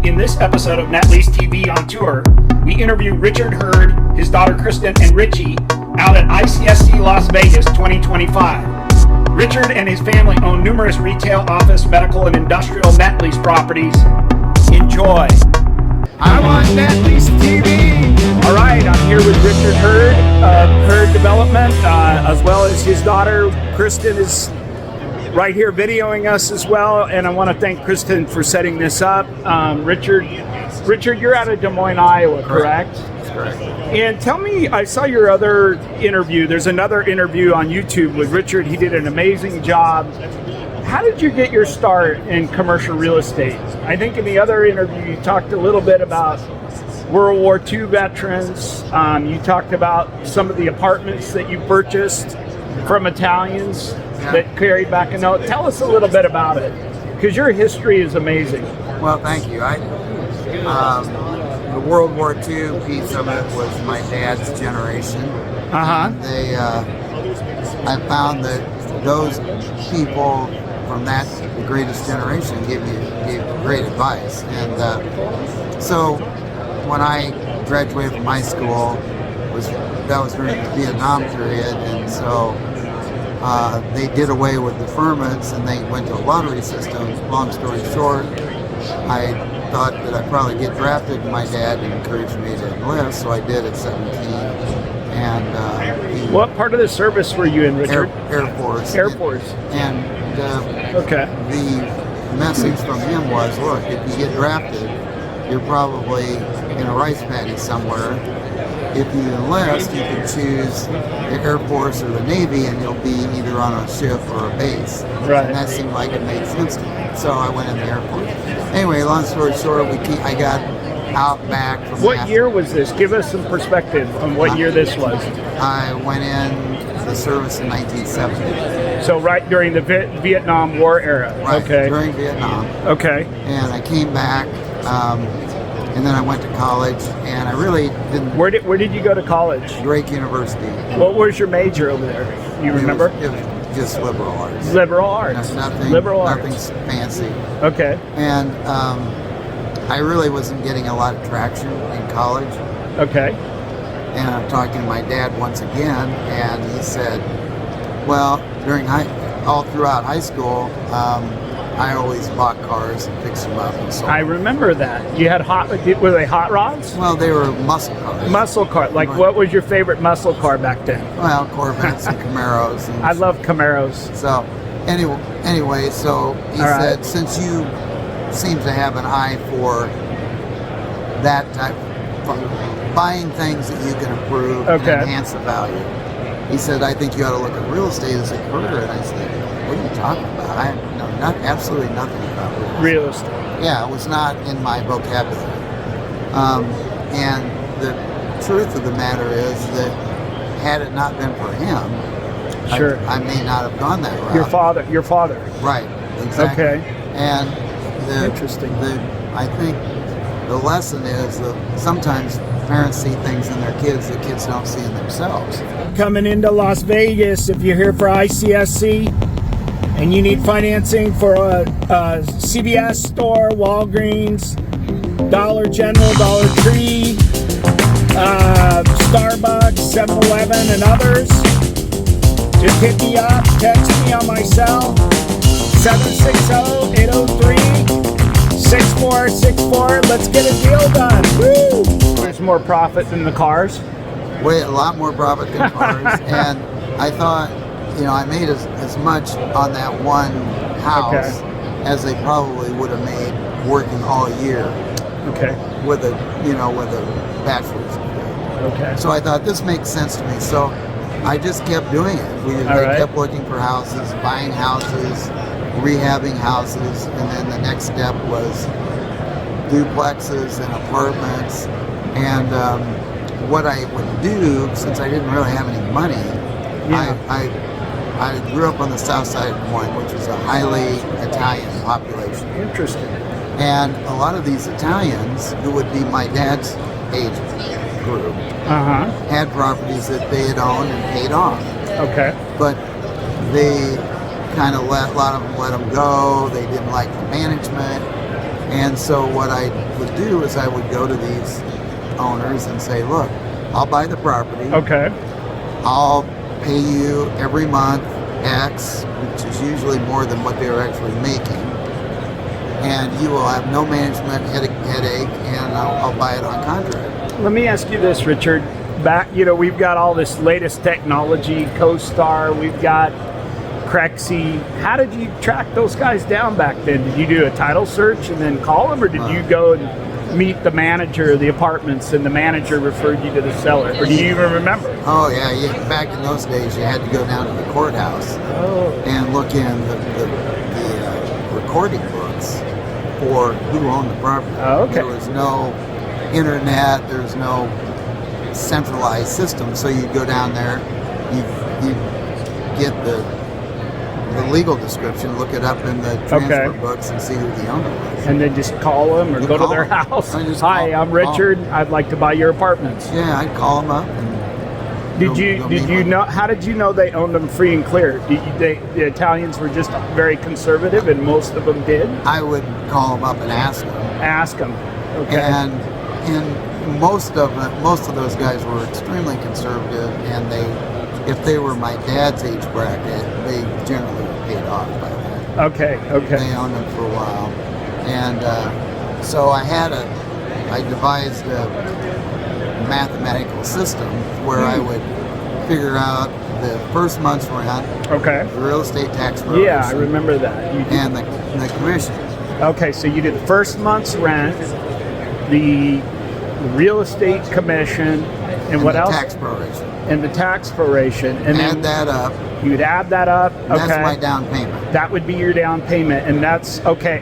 In this episode of Net Lease TV on Tour, we interview Richard Hurd, his daughter Kristin and Richie, out at ICSC Las Vegas 2025. Richard and his family own numerous retail, office, medical, and industrial net lease properties. Enjoy. I'm on Net Lease TV. All right, I'm here with Richard Hurd of Hurd Development, as well as his daughter Kristin is right here videoing us as well, and I want to thank Kristin for setting this up. Richard, you're out of Des Moines, Iowa, correct? That's correct. And tell me, I saw your other interview. There's another interview on YouTube with Richard. He did an amazing job. How did you get your start in commercial real estate? I think in the other interview you talked a little bit about World War II veterans. You talked about some of the apartments that you purchased from Italians that carried back a note. Tell us a little bit about it, because your history is amazing. Well, thank you. The World War II piece of it was my dad's generation. I found that those people from that the greatest generation gave great advice, and so when I graduated from high school, that was during the Vietnam period, and so they did away with the permits and they went to a lottery system. Long story short, I thought that I'd probably get drafted, and my dad encouraged me to enlist, so I did at 17. And what part of the service were you in, Richard? Air Force. Air Force. And the message from him was, look, if you get drafted, you're probably in a rice paddy somewhere. If you enlist, you can choose the Air Force or the Navy, and you'll be either on a ship or a base. Right. And that seemed like it made sense to me. So I went in the Air Force. Anyway, long story short, I got out back from What year was this? Give us some perspective on what year this was. I went in the service in 1970. So right during the Vietnam War era. Right, okay. During Vietnam. Okay. And I came back. And then I went to college, and I really didn't. Where did you go to college? Drake University. What was your major over there? You remember? It was just liberal arts. Liberal arts. Nothing. Liberal nothing arts. Fancy. Okay. And I really wasn't getting a lot of traction in college. Okay. And I'm talking to my dad once again, and he said, "Well, all throughout high school." I always bought cars and fixed them up and so on. I remember that. You had were they hot rods? Well, they were muscle cars. Muscle car. Like, what was your favorite muscle car back then? Well, Corvettes and Camaros. And I love Camaros. So, anyway, so he said, since you seem to have an eye for that type of buying things that you can improve and enhance the value, he said, I think you ought to look at real estate as a career. And I said, what are you talking about? I know absolutely nothing about real estate. Yeah, it was not in my vocabulary. And the truth of the matter is that had it not been for him, I may not have gone that route. Your father. Right, exactly. Okay. And interesting. I think the lesson is that sometimes parents see things in their kids that kids don't see in themselves. Coming into Las Vegas, if you're here for ICSC and you need financing for a CVS store, Walgreens, Dollar General, Dollar Tree, Starbucks, 7-Eleven, and others, just hit me up, text me on my cell, 760-803-6464. Let's get a deal done. Woo! There's more profit than the cars. A lot more profit than cars. And I thought, I made as much on that one house as they probably would have made working all year. Okay. With a bachelor's degree. Okay. So I thought this makes sense to me. So I just kept doing it. I kept looking for houses, buying houses, rehabbing houses, and then the next step was duplexes and apartments. And what I would do, since I didn't really have any money, I grew up on the south side of Des Moines, which is a highly Italian population. Interesting. And a lot of these Italians, who would be my dad's age group, had properties that they had owned and paid off. Okay. But they kind of a lot of them let them go. They didn't like the management. And so what I would do is I would go to these owners and say, look, I'll buy the property. Okay. I'll pay you every month X, which is usually more than what they're actually making. And you will have no management headache, and I'll buy it on contract. Let me ask you this, Richard. We've got all this latest technology, CoStar, we've got Crexy. How did you track those guys down back then? Did you do a title search and then call them, or did you go and meet the manager of the apartments and the manager referred you to the seller? Or do you even remember? Oh, yeah. Back in those days, you had to go down to the courthouse and look in the recording books for who owned the property. Oh, okay. There was no internet, there's no centralized system, so you go down there, you get the legal description, look it up in the transfer books and see who the owner was. And then just call them or go to their house. Hi, I'm Richard. I'd like to buy your apartments. Yeah, I'd call them up. And did you know? How did you know they owned them free and clear? The Italians were just very conservative, and most of them did. I would call them up and ask them. Ask them. Okay. And most of those guys were extremely conservative, and if they were my dad's age bracket, they generally were paid off by that. Okay. They owned them for a while, and so I devised a mathematical system where I would figure out the first month's rent, the real estate tax proration, yeah, I remember that, and the commission. Okay, so you did the first month's rent, the real estate commission, and what else? Tax proration. And the tax proration, and add that up. You'd add that up. That's my down payment. That would be your down payment, and that's okay.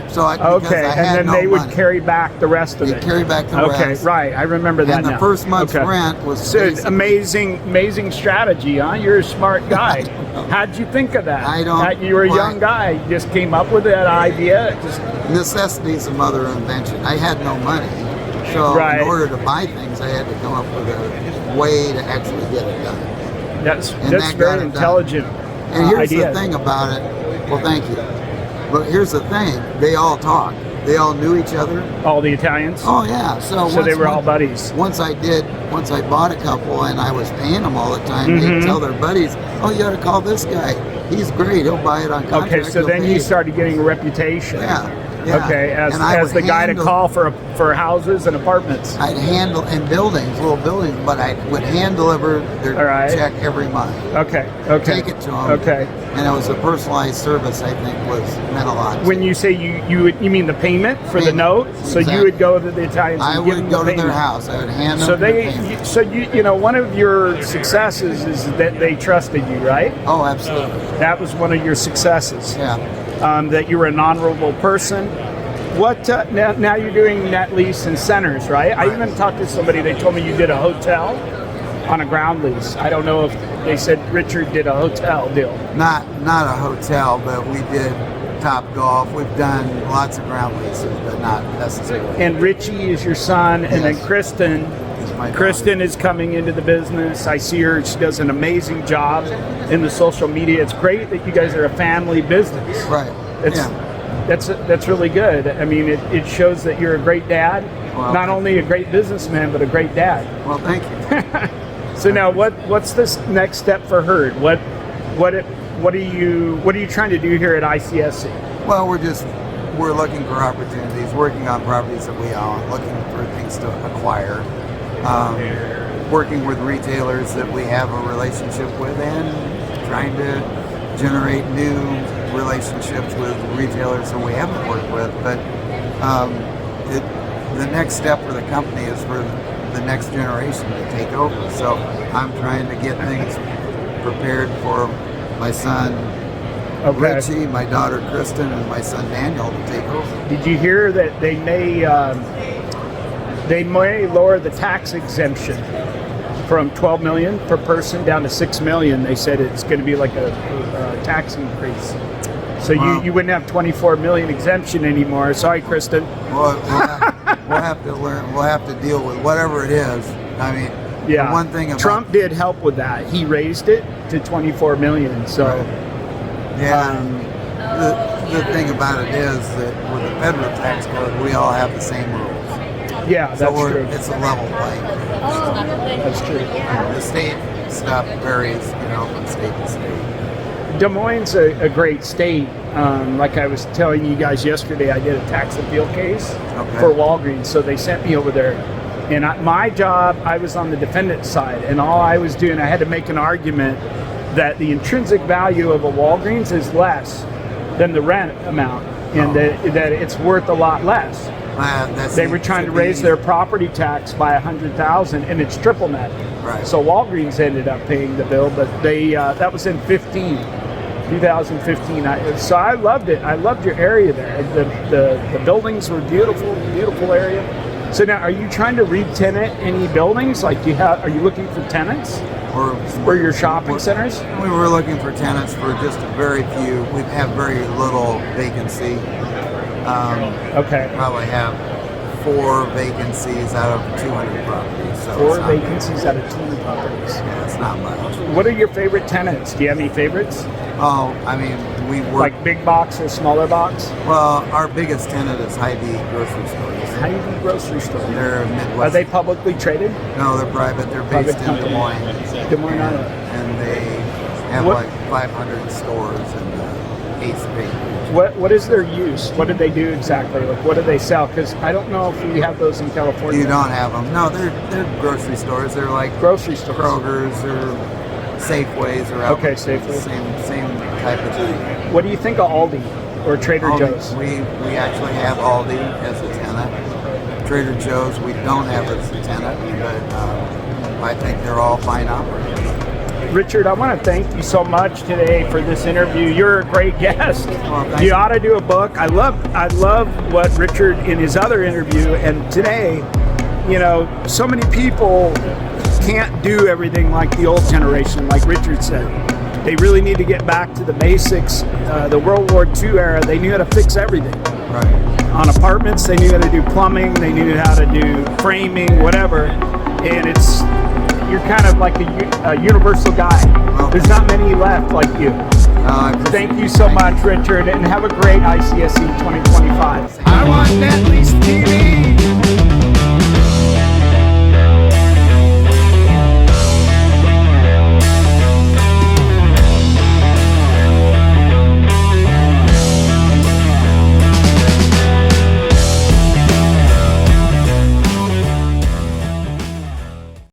So and then they would carry back the rest of it. Carry back the rest. Okay, right. I remember that. And the first month's rent was amazing strategy, huh? You're a smart guy. How'd you think of that? You were a young guy. You just came up with that idea. Necessity is the mother of invention. I had no money, so in order to buy things, I had to come up with a way to actually get it done. That's very intelligent. And here's the thing about it. Well, thank you. But here's the thing. They all talked. They all knew each other. All the Italians? Oh, yeah. So they were all buddies. Once I bought a couple and I was paying them all the time, they'd tell their buddies, oh, you got to call this guy. He's great. He'll buy it on contract. Okay, so then you started getting a reputation. Yeah. Okay, as the guy to call for houses and apartments. I'd handle in buildings, little buildings, but I would hand deliver their check every month. Okay. Take it to them. Okay. And it was a personalized service. I think meant a lot. When you say you mean the payment for the note? Exactly. So you would go to the Italians. I would go to their house. I would hand them. So one of your successes is that they trusted you, right? Oh, absolutely. That was one of your successes. Yeah. That you were an honorable person. What now you're doing net lease and centers, right? I even talked to somebody. They told me you did a hotel on a ground lease. I don't know if they said Richard did a hotel deal. Not a hotel, but we did Top Golf. We've done lots of ground leases, but not necessarily. And Richie is your son, yes. And then Kristin is coming into the business. I see her. She does an amazing job in the social media. It's great that you guys are a family business. Right. That's really good. I mean, it shows that you're a great dad. Well, not only a great businessman, but a great dad. Well, thank you. So now, what's this next step for Hurd? What are you trying to do here at ICSC? Well, we're looking for opportunities, working on properties that we own, looking for things to acquire, working with retailers that we have a relationship with, and trying to generate new relationships with retailers that we haven't worked with. But the next step for the company is for the next generation to take over. So I'm trying to get things prepared for my son Richie, my daughter Kristin, and my son Daniel to take over. Did you hear that they may lower the tax exemption from $12 million per person down to $6 million? They said it's going to be like a tax increase. So you wouldn't have $24 million exemption anymore. Sorry, Kristin. Well, we'll have to learn. We'll have to deal with whatever it is. I mean, yeah. One thing about Trump did help with that. He raised it to $24 million. So, right. Yeah. the thing about it is that with the federal tax code, we all have the same rules. Yeah, that's true. It's a level playing field. That's true. The state stuff varies, from state to state. Des Moines is a great state. Like I was telling you guys yesterday, I did a tax appeal case for Walgreens, so they sent me over there. And my job, I was on the defendant side, and all I was doing, I had to make an argument that the intrinsic value of a Walgreens is less than the rent amount, and that it's worth a lot less. They were trying to raise their property tax by $100,000, and it's triple net. Right. So Walgreens ended up paying the bill, but they that was in 2015. So I loved it. I loved your area there. The buildings were beautiful area. So now, are you trying to re-tenant any buildings? Like, are you looking for tenants for your shopping centers? We were looking for tenants for just a very few. We have very little vacancy. Probably have 4 vacancies out of 200 properties. So 4 vacancies out of 200 properties. Yeah, it's not much. What are your favorite tenants? Do you have any favorites? Oh, I mean, we work... Like big box or smaller box? Well, our biggest tenant is Hy-Vee grocery stores. Hy-Vee grocery stores. They're Midwest. Are they publicly traded? No, they're private. They're based in Des Moines. Des Moines, and they have like 500 stores in the 8th Street. What is their use? What do they do exactly? Like, what do they sell? Because I don't know if we have those in California. You don't have them. No, they're grocery stores. They're like grocery stores. Kroger's or Safeways or Safeway. Same type of thing. What do you think of Aldi or Trader Joe's? We actually have Aldi as a tenant. Trader Joe's we don't have as a tenant, but I think they're all fine operators. Richard, I want to thank you so much today for this interview. You're a great guest. You ought to do a book. I love what Richard in his other interview, and today, so many people can't do everything like the old generation, like Richard said. They really need to get back to the basics. The World War II era, they knew how to fix everything. Right. On apartments, they knew how to do plumbing, they knew how to do framing, whatever. And you're kind of like a universal guy. Okay. There's not many left like you. Thank you so much, Richard, and have a great ICSC 2025. I want that Lease TV.